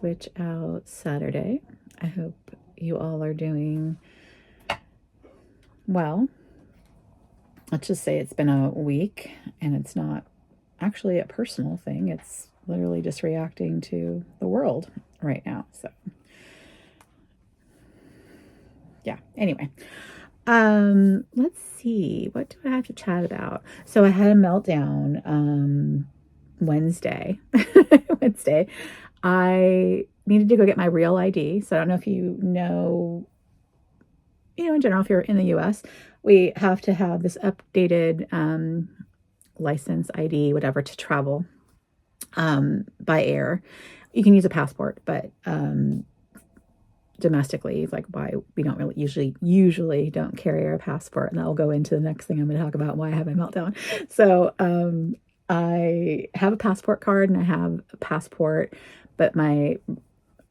switch out Saturday. I hope you all are doing well. Let's just say it's been a week and it's not actually a personal thing. It's literally just reacting to the world right now. So yeah, anyway, let's see, what do I have to chat about? So I had a meltdown Wednesday. Wednesday I needed to go get my real ID. So I don't know if you know, in general, if you're in the US, we have to have this updated license, ID, whatever, to travel by air. You can use a passport, but domestically, like we don't really usually don't carry our passport, and that will go into the next thing I'm going to talk about, why I have my meltdown. So I have a passport card and I have a passport, but my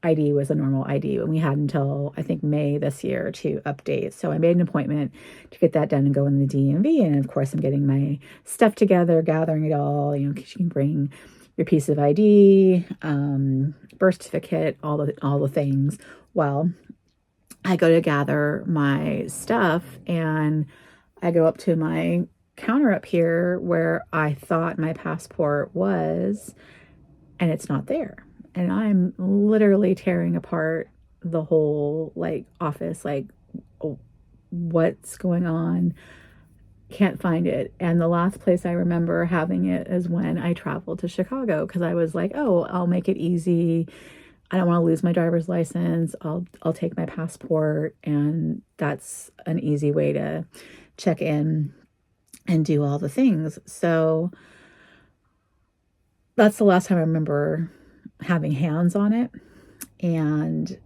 ID was a normal ID, and we had until I think May this year to update. So I made an appointment to get that done and go in the DMV. And of course, I'm getting my stuff together, gathering it all. Because you can bring your piece of ID, birth certificate, all the things. Well, I go to gather my stuff, and I go up to my counter up here where I thought my passport was, and it's not there. And I'm literally tearing apart the whole office, what's going on? Can't find it. And the last place I remember having it is when I traveled to Chicago, because I was like, oh, I'll make it easy. I don't want to lose my driver's license. I'll take my passport, and that's an easy way to check in and do all the things. So that's the last time I remember having hands on it, and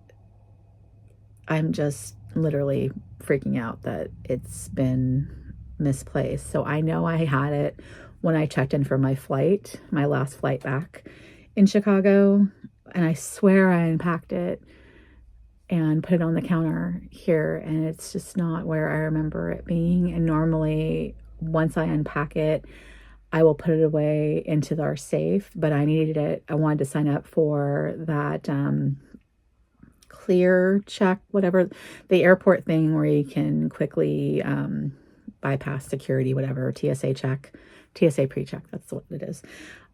I'm just literally freaking out that it's been misplaced. So I know I had it when I checked in for my last flight back in Chicago, and I swear I unpacked it and put it on the counter here, and it's just not where I remember it being. And normally once I unpack it, I will put it away into our safe, but I needed it. I wanted to sign up for that clear check, whatever, the airport thing where you can quickly bypass security, whatever, TSA pre-check, that's what it is.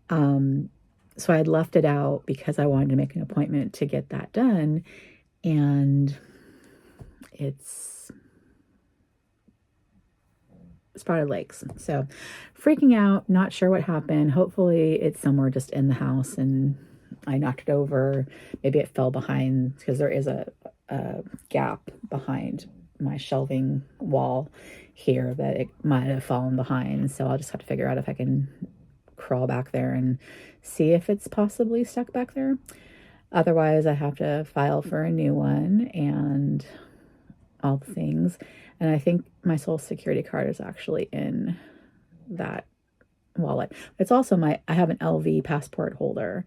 So I had left it out because I wanted to make an appointment to get that done, and it's Spotted Lakes. So freaking out, not sure what happened. Hopefully it's somewhere just in the house and I knocked it over. Maybe it fell behind, because there is a gap behind my shelving wall here that it might have fallen behind. So I'll just have to figure out if I can crawl back there and see if it's possibly stuck back there. Otherwise, I have to file for a new one and all the things. And I think my Social Security card is actually in that wallet. It's also I have an LV passport holder,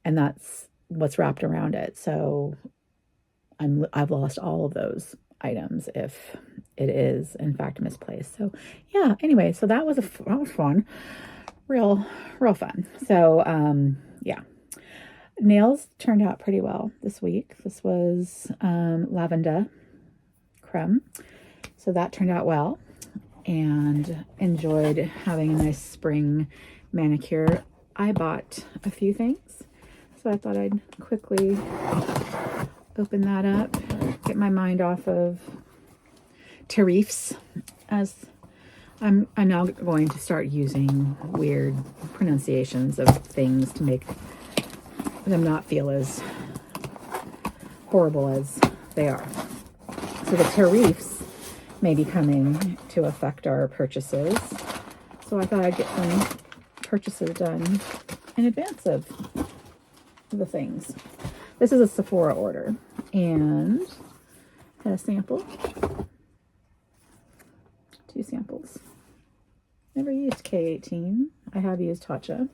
and that's what's wrapped around it. So I've lost all of those items if it is in fact misplaced. So yeah, anyway, so that was fun, real fun. So yeah, nails turned out pretty well this week. This was lavender creme. So that turned out well, and enjoyed having a nice spring manicure. I bought a few things, so I thought I'd quickly open that up, get my mind off of tarifs, as I'm now going to start using weird pronunciations of things to make them not feel as horrible as they are. So the tarifs may be coming to affect our purchases. So I thought I'd get some purchases done in advance of the things. This is a Sephora order, and had a sample. 2 samples. Never used K18. I have used Tatcha.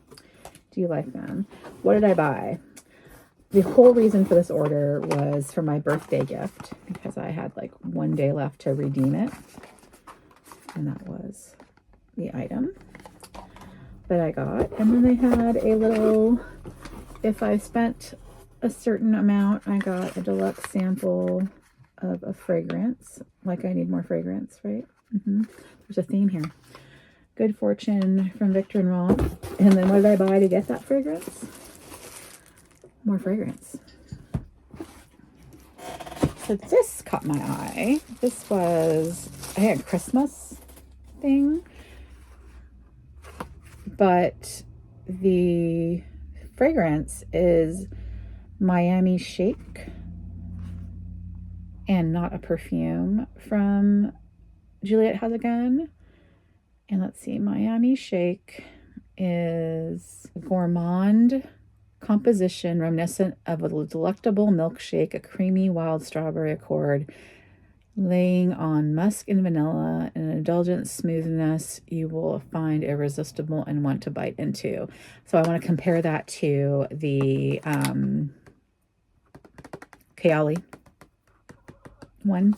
Do you like them? What did I buy? The whole reason for this order was for my birthday gift, because I had like 1 day left to redeem it. And that was the item that I got. And then they had a little, if I spent a certain amount, I got a deluxe sample of a fragrance. Like I need more fragrance, right? There's a theme here. Good Fortune from Victor and Rolf. And then what did I buy to get that fragrance? More fragrance. So this caught my eye. This was, I think, a Christmas thing. But the fragrance is Miami Shake and not a perfume from Juliette has a gun. And let's see, Miami Shake is gourmand composition reminiscent of a delectable milkshake, a creamy wild strawberry accord, laying on musk and vanilla, and an indulgent smoothness you will find irresistible and want to bite into. So I want to compare that to the Kayali one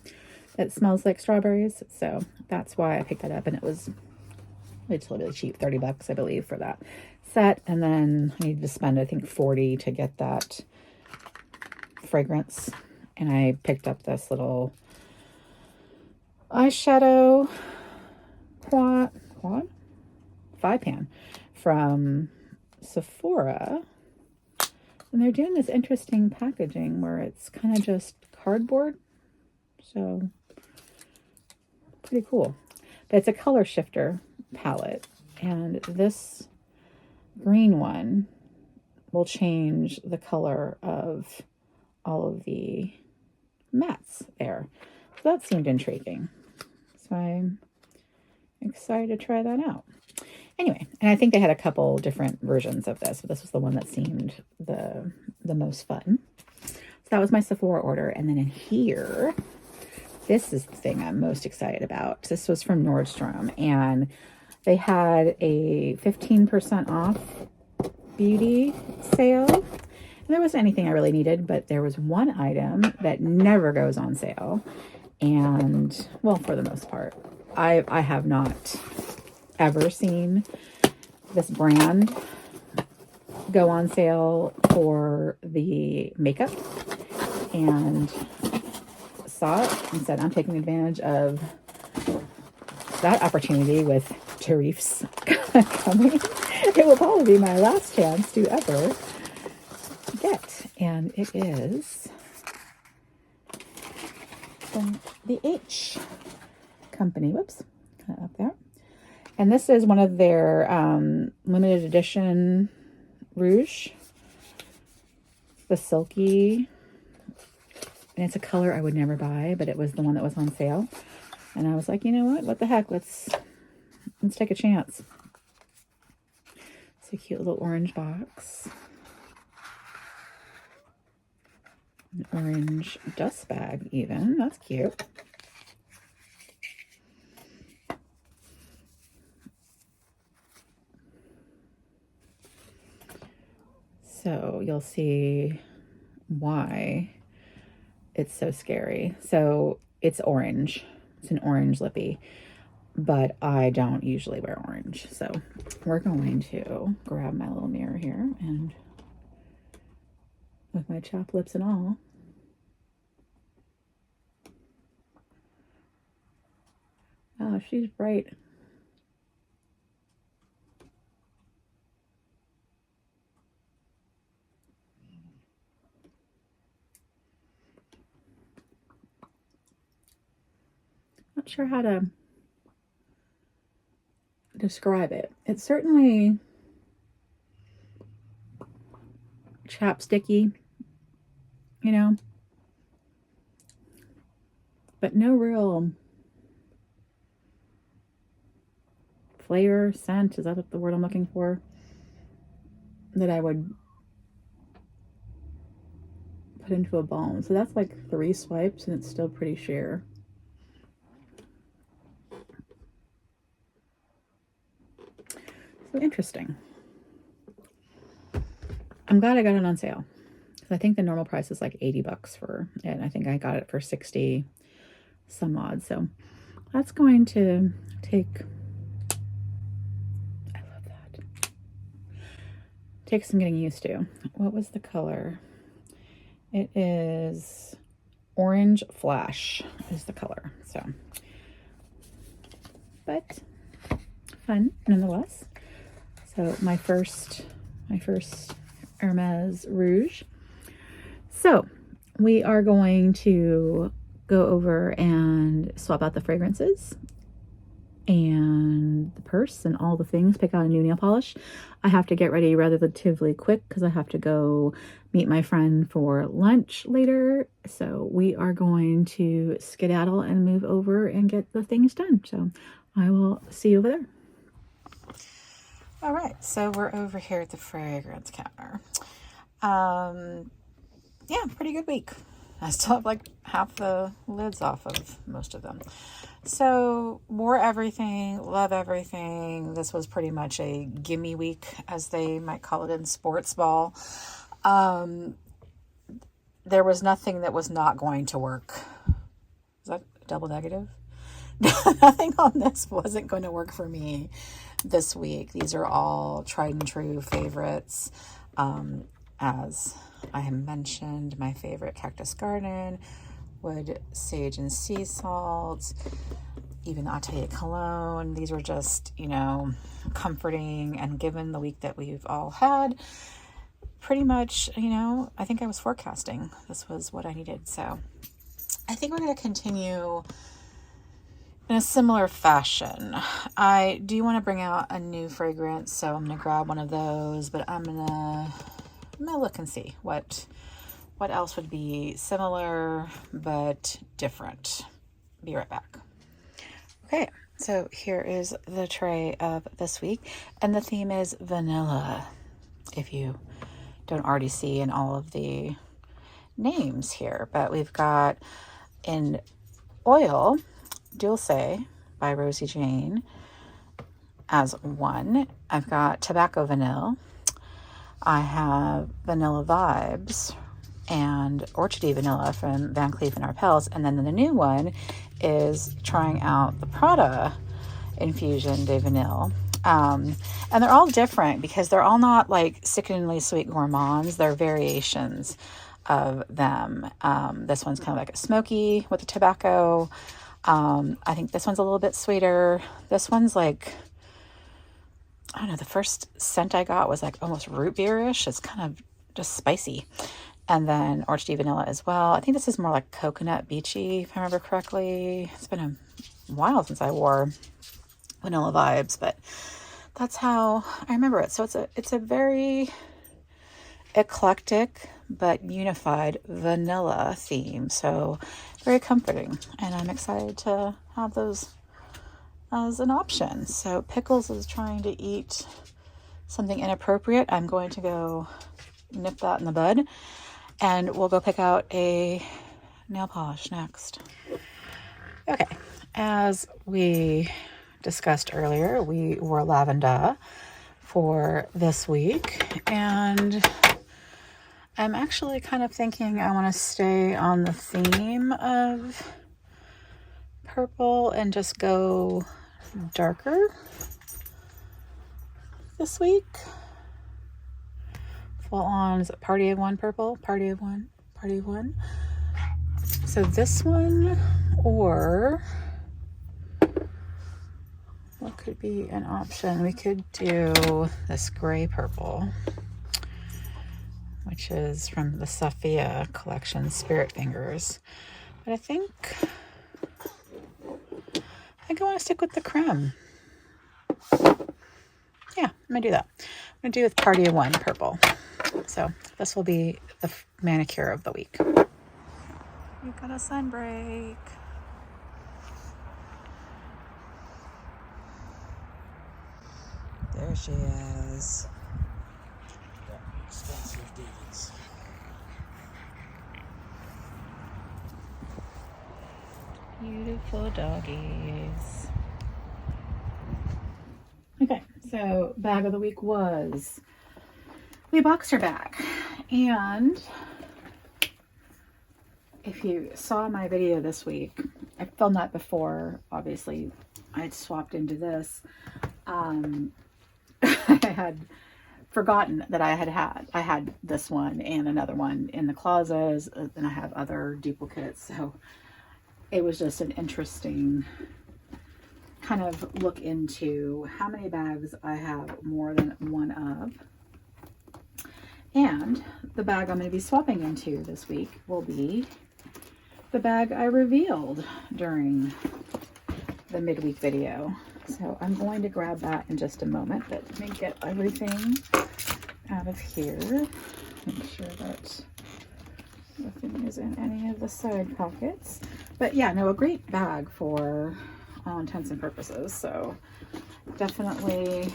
that smells like strawberries. So that's why I picked that up, and it was really cheap, $30 I believe for that set. And then I needed to spend, I think, $40 to get that fragrance. And I picked up this little eyeshadow quad 5-pan from Sephora. And they're doing this interesting packaging where it's kind of just cardboard. So pretty cool. But it's a color shifter palette. And this green one will change the color of all of the mattes there. So that seemed intriguing. So I'm excited to try that out. Anyway, and I think they had a couple different versions of this, but this was the one that seemed the most fun. So that was my Sephora order. And then in here, this is the thing I'm most excited about. This was from Nordstrom, and they had a 15% off beauty sale. And there wasn't anything I really needed, but there was one item that never goes on sale. And, well, for the most part, I have not ever seen this brand go on sale for the makeup, and saw it and said, I'm taking advantage of that opportunity with tariffs coming. It will probably be my last chance to ever get. And it is from the H company. Whoops, kind of up there. And this is one of their limited edition rouge. The silky. And it's a color I would never buy, but it was the one that was on sale. And I was like, you know what the heck? Let's take a chance. It's a cute little orange box. An orange dust bag even. That's cute. So you'll see why it's so scary. So it's orange. It's an orange lippy, but I don't usually wear orange. So we're going to grab my little mirror here, and with my chapped lips and all, oh, she's bright. Not sure how to describe it. It's certainly chapsticky, you know, but no real flavor, scent, is that the word I'm looking for, that I would put into a balm. So that's like 3 swipes and it's still pretty sheer. So interesting. I'm glad I got it on sale, because I think the normal price is like $80 for it. And I think I got it for 60 some odd. So that's going to take, I love that, take some getting used to. What was the color? It is Orange Flash is the color. So, but fun nonetheless. So my first Hermes Rouge. So we are going to go over and swap out the fragrances and the purse and all the things, pick out a new nail polish. I have to get ready relatively quick because I have to go meet my friend for lunch later. So we are going to skedaddle and move over and get the things done. So I will see you over there. All right, so we're over here at the fragrance counter. Yeah, pretty good week. I still have like half the lids off of most of them. So wore everything, love everything. This was pretty much a gimme week, as they might call it in sports ball. There was nothing that was not going to work. Is that a double negative? Nothing on this wasn't going to work for me this week. These are all tried and true favorites. As I have mentioned, my favorite Cactus Garden, Wood, Sage, and Sea Salt, even the Atelier Cologne. These were just, you know, comforting, and given the week that we've all had, pretty much, you know, I think I was forecasting this was what I needed. So I think we're going to continue in a similar fashion. I do want to bring out a new fragrance, so I'm going to grab one of those, but I'm going to look and see what else would be similar but different. Be right back. Okay, so here is the tray of this week, and the theme is vanilla, if you don't already see in all of the names here. But we've got in oil Dulce by Rosie Jane as one. I've got Tobacco Vanille. I have Vanilla Vibes and Orchidee Vanilla from Van Cleef and Arpels. And then the new one is trying out the Prada Infusion de Vanille. And they're all different because they're all not like sickeningly sweet gourmands. They're variations of them. This one's kind of like a smoky with the tobacco. I think this one's a little bit sweeter. This one's like, I don't know, the first scent I got was like almost root beer-ish. It's kind of just spicy. And then Orchidee Vanilla as well. I think this is more like coconut beachy, if I remember correctly. It's been a while since I wore Vanilla Vibes, but that's how I remember it. So it's a very eclectic but unified vanilla theme. So very comforting. And I'm excited to have those as an option. So Pickles is trying to eat something inappropriate. I'm going to go nip that in the bud, and we'll go pick out a nail polish next. Okay, as we discussed earlier, we wore lavender for this week, and I'm actually kind of thinking I want to stay on the theme of purple and just go darker this week. Full on, is it Party of One purple? Party of One. So this one, or what could be an option? We could do this gray purple, which is from the Sophia collection, Spirit Fingers. But I think I want to stick with the creme. Yeah, I'm going to do that. I'm going to do with Party of One purple. So this will be the manicure of the week. We've got a sun break. There she is. Expensive deeds. Beautiful doggies. Okay, so bag of the week was the boxer bag. And if you saw my video this week, I filmed that before. Obviously, I'd swapped into this. I had forgotten that I had this one and another one in the closet, and I have other duplicates. So it was just an interesting kind of look into how many bags I have more than one of. And the bag I'm going to be swapping into this week will be the bag I revealed during the midweek video. So I'm going to grab that in just a moment, but let me get everything out of here. Make sure that nothing is in any of the side pockets. But yeah, no, a great bag for all intents and purposes. So definitely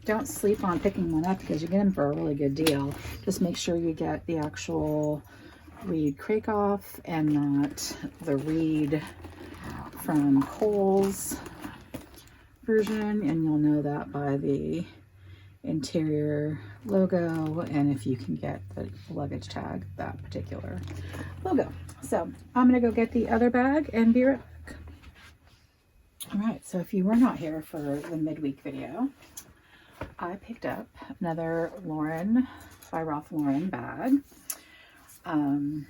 don't sleep on picking one up because you get them for a really good deal. Just make sure you get the actual reed crake off and not the reed from Kohl's version, and you'll know that by the interior logo, and if you can get the luggage tag, that particular logo. So I'm gonna go get the other bag and be right back. All right, so if you were not here for the midweek video, I picked up another Lauren by Ralph Lauren bag. Comes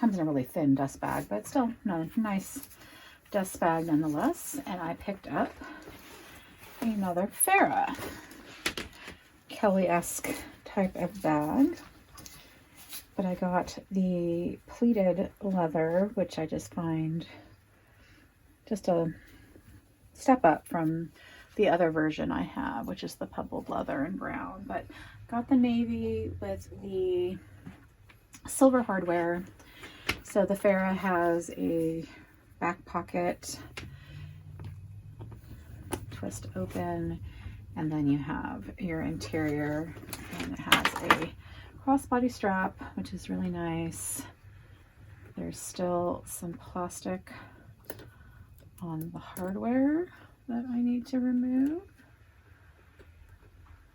in a really thin dust bag, but still no, nice dust bag nonetheless. And I picked up another Farrah Kelly-esque type of bag, but I got the pleated leather, which I just find just a step up from the other version I have, which is the pebbled leather and brown. But got the navy with the silver hardware. So the Farrah has a back pocket, twist open, and then you have your interior, and it has a crossbody strap, which is really nice. There's still some plastic on the hardware that I need to remove,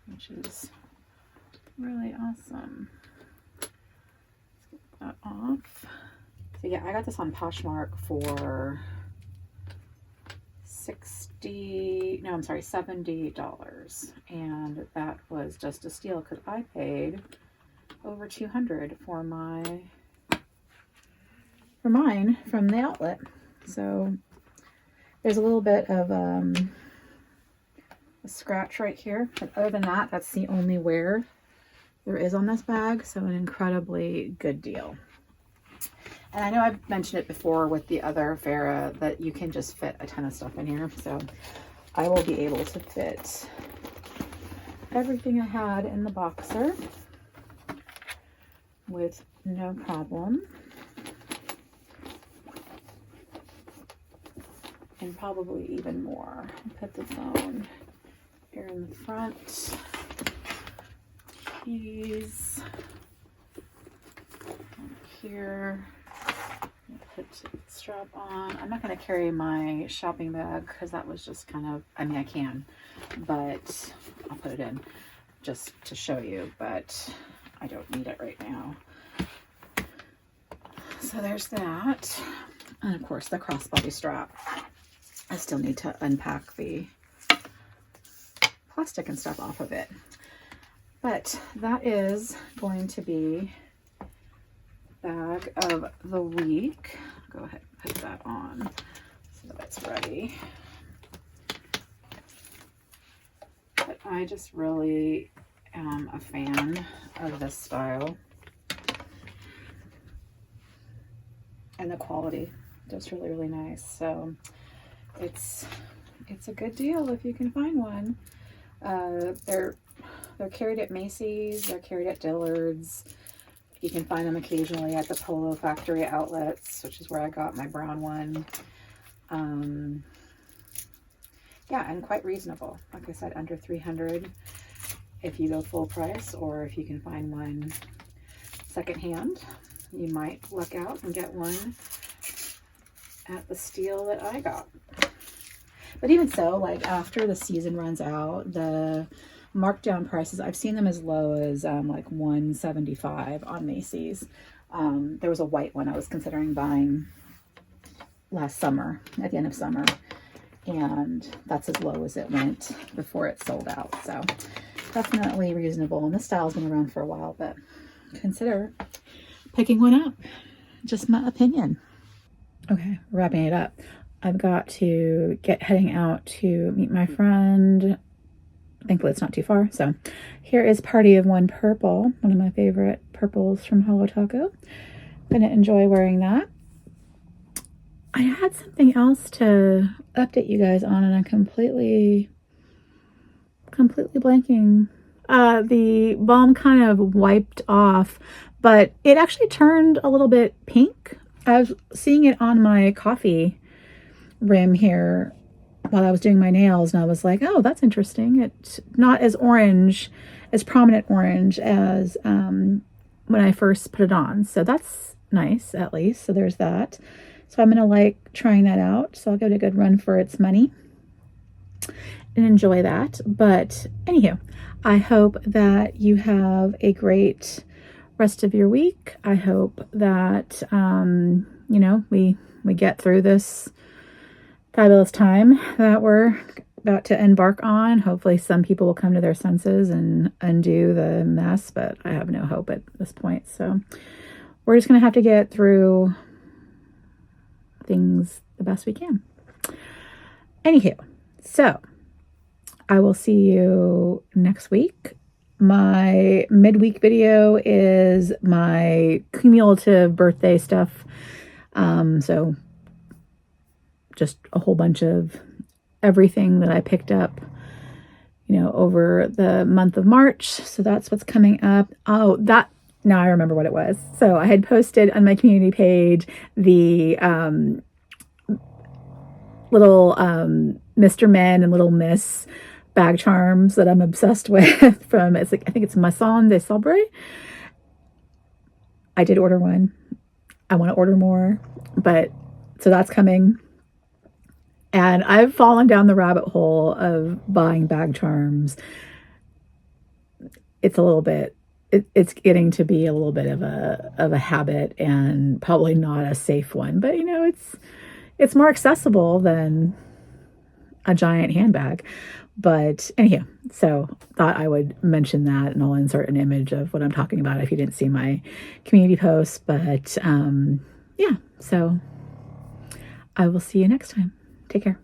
which is really awesome. Let's get that off. So yeah, I got this on Poshmark for $70, and that was just a steal because I paid over $200 for mine from the outlet. So there's a little bit of a scratch right here, but other than that, that's the only wear there is on this bag. So an incredibly good deal. And I know I've mentioned it before with the other Farrah that you can just fit a ton of stuff in here. So I will be able to fit everything I had in the boxer with no problem. And probably even more. Put the phone here in the front. Keys here. Put the strap on. I'm not going to carry my shopping bag because that was just kind of, I mean, I can, but I'll put it in just to show you, but I don't need it right now. So there's that. And of course the crossbody strap. I still need to unpack the plastic and stuff off of it. But that is going to be bag of the week. Go ahead and put that on so that it's ready. But I just really am a fan of this style. And the quality, just really, really nice. So it's a good deal if you can find one. They're carried at Macy's, they're carried at Dillard's. You can find them occasionally at the Polo Factory outlets, which is where I got my brown one. Yeah, and quite reasonable. Like I said, under $300 if you go full price, or if you can find one secondhand, you might luck out and get one at the steal that I got. But even so, like after the season runs out, the markdown prices, I've seen them as low as like $175 on Macy's. There was a white one I was considering buying last summer, at the end of summer, and that's as low as it went before it sold out. So definitely reasonable. And this style's been around for a while, but consider picking one up. Just my opinion. Okay, wrapping it up. I've got to get heading out to meet my friend. Thankfully, it's not too far. So here is Party of One Purple, one of my favorite purples from Holo Taco. I'm gonna enjoy wearing that. I had something else to update you guys on, and I'm completely blanking. The balm kind of wiped off, but it actually turned a little bit pink. I was seeing it on my coffee rim here while I was doing my nails, and I was like, oh, that's interesting. It's not as orange, as prominent orange as when I first put it on. So that's nice, at least. So there's that. So I'm going to like trying that out. So I'll give it a good run for its money and enjoy that. But anywho, I hope that you have a great rest of your week. I hope that, you know, we get through this fabulous time that we're about to embark on. Hopefully some people will come to their senses and undo the mess, but I have no hope at this point. So we're just going to have to get through things the best we can. Anywho, so I will see you next week. My midweek video is my cumulative birthday stuff. So just a whole bunch of everything that I picked up, you know, over the month of March. So that's what's coming up. Oh, now I remember what it was. So I had posted on my community page the little Mr. Men and Little Miss bag charms that I'm obsessed with from, I think it's Maison de Sabre. I did order one. I want to order more, but so that's coming. And I've fallen down the rabbit hole of buying bag charms. It's a little bit, it's getting to be a little bit of a habit, and probably not a safe one, but you know, it's more accessible than a giant handbag. But anyhow, so thought I would mention that, and I'll insert an image of what I'm talking about if you didn't see my community post. But yeah, so I will see you next time. Take care.